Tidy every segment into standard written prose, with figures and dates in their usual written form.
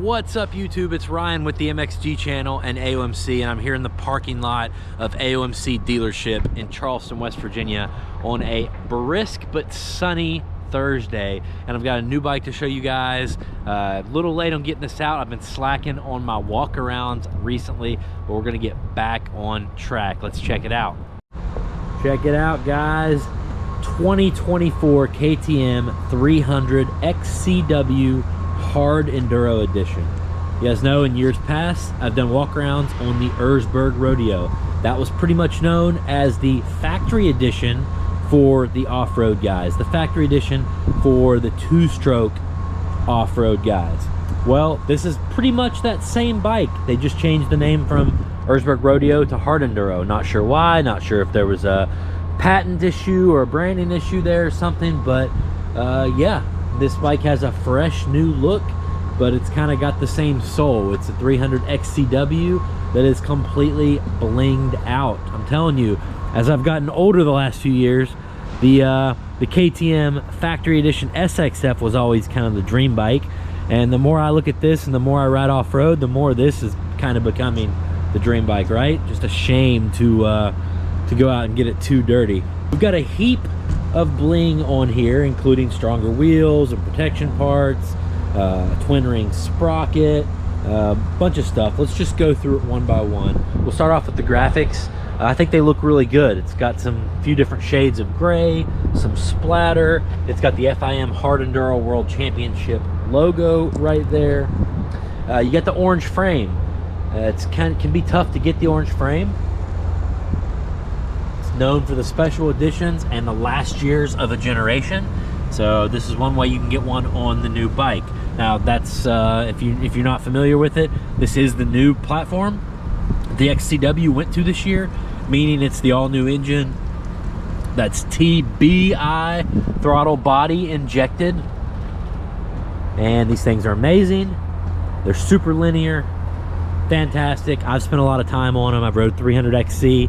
What's up, YouTube? It's Ryan with the MXG channel and AOMC, and I'm here in the parking lot of AOMC dealership in Charleston, West Virginia on a brisk but sunny Thursday, and I've got a new bike to show you guys. A little late on getting this out. I've been slacking on my walkarounds recently, but we're gonna get back on track. Let's check it out. Check it out, guys. 2024 KTM 300 XCW Hard Enduro Edition. You guys know in years past I've done walkarounds on the Erzberg Rodeo. That was pretty much known as the factory edition for the off-road guys, the factory edition for the two-stroke off-road guys. Well, this is pretty much that same bike. They just changed the name from Erzberg Rodeo to Hard Enduro. Not sure why, not sure if there was a patent issue or a branding issue there or something, but yeah, this bike has a fresh new look, but it's kind of got the same soul. It's a 300 XCW that is completely blinged out. I'm telling you, as I've gotten older the last few years, the KTM factory edition SXF was always kind of the dream bike, and the more I look at this and the more I ride off-road, the more this is kind of becoming the dream bike, right? Just a shame to go out and get it too dirty. We've got a heap of bling on here, including stronger wheels and protection parts, twin ring sprocket, a bunch of stuff. Let's just go through it one by one. We'll start off with the graphics. I think they look really good. It's got some few different shades of gray, some splatter. It's got the FIM Hard Enduro World Championship logo right there. You got the orange frame. It can be tough to get the orange frame. Known for the special editions and the last years of a generation, so this is one way you can get one on the new bike. Now that's if you're not familiar with it, this is the new platform the XCW went to this year, meaning it's the all-new engine that's TBI throttle body injected, and these things are amazing. They're super linear, fantastic. I've spent a lot of time on them. I've rode 300 XC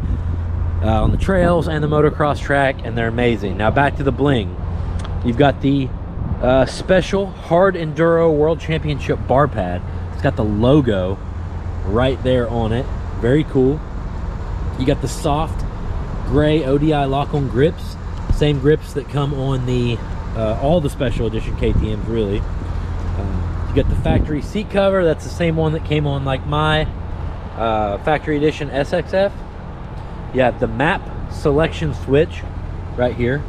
on the trails and the motocross track, and they're amazing. Now back to the bling. You've got the special Hard Enduro World Championship bar pad. It's got the logo right there on it. Very cool. You got the soft gray ODI lock-on grips, same grips that come on the all the special edition KTMs, really. You got the factory seat cover. That's the same one that came on like my factory edition SXF. You have the map selection switch right here,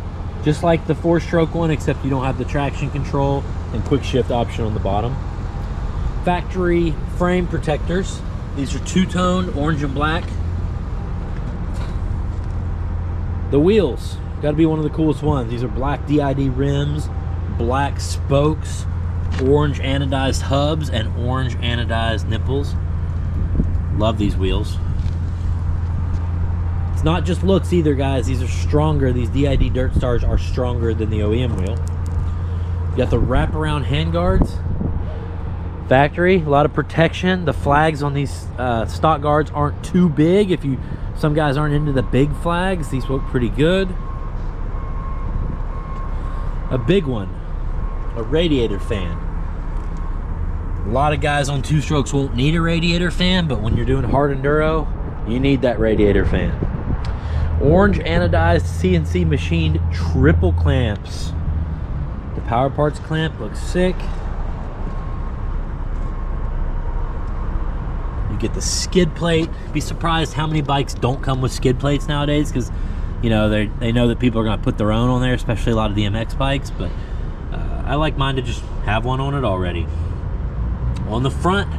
just like the 4-stroke one, except you don't have the traction control and quick shift option on the bottom. Factory frame protectors. These are two-tone, orange and black. The wheels, got to be one of the coolest ones. These are black DID rims, black spokes, orange anodized hubs, and orange anodized nipples. Love these wheels. It's not just looks either, guys. These are stronger. These DID Dirt Stars are stronger than the OEM wheel. You got the wraparound handguards. Factory, a lot of protection. The flags on these stock guards aren't too big. Some guys aren't into the big flags, these look pretty good. A big one, a radiator fan. A lot of guys on two-strokes won't need a radiator fan, but when you're doing hard enduro, you need that radiator fan. Orange anodized CNC machined triple clamps. The power parts clamp looks sick. You get the skid plate. Be surprised how many bikes don't come with skid plates nowadays, because you know they know that people are going to put their own on there, especially a lot of the MX bikes, but I like mine to just have one on it already. On the front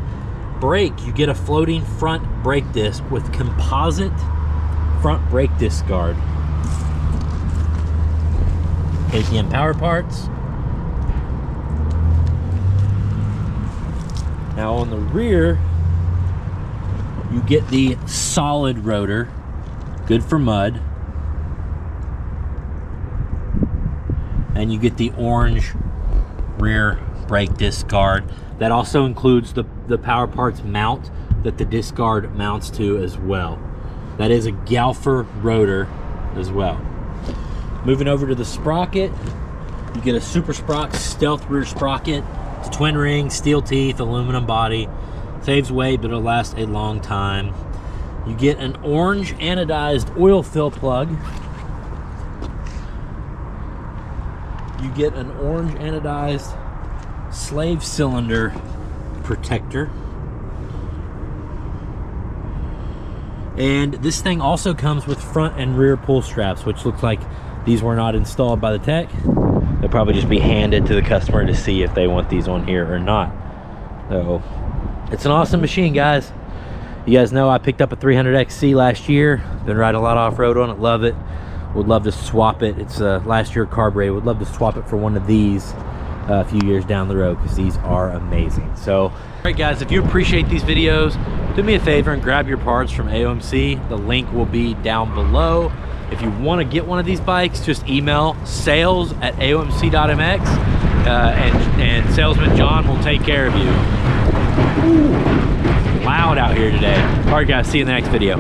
brake, you get a floating front brake disc with composite front brake disc guard. KTM power parts. Now on the rear, you get the solid rotor, good for mud, and you get the orange rear brake disc guard. That also includes the power parts mount that the disc guard mounts to as well. That is a Galfer rotor as well. Moving over to the sprocket, you get a Super Sprock Stealth rear sprocket It's a twin ring, steel teeth, aluminum body. Saves weight, but it'll last a long time. You get an orange anodized oil fill plug. You get an orange anodized slave cylinder protector. And this thing also comes with front and rear pull straps, which looks like these were not installed by the tech. They'll probably just be handed to the customer to see if they want these on here or not. So it's an awesome machine, guys. You guys know I picked up a 300XC last year. Been riding a lot of off-road on it, love it. Would love to swap it. It's last year carbureted. Would love to swap it for one of these a few years down the road, because these are amazing. So, all right guys, if you appreciate these videos, do me a favor and grab your parts from AOMC. The link will be down below. If you want to get one of these bikes, just email sales@aomc.mx and salesman John will take care of you. Ooh, loud out here today. All right guys, see you in the next video.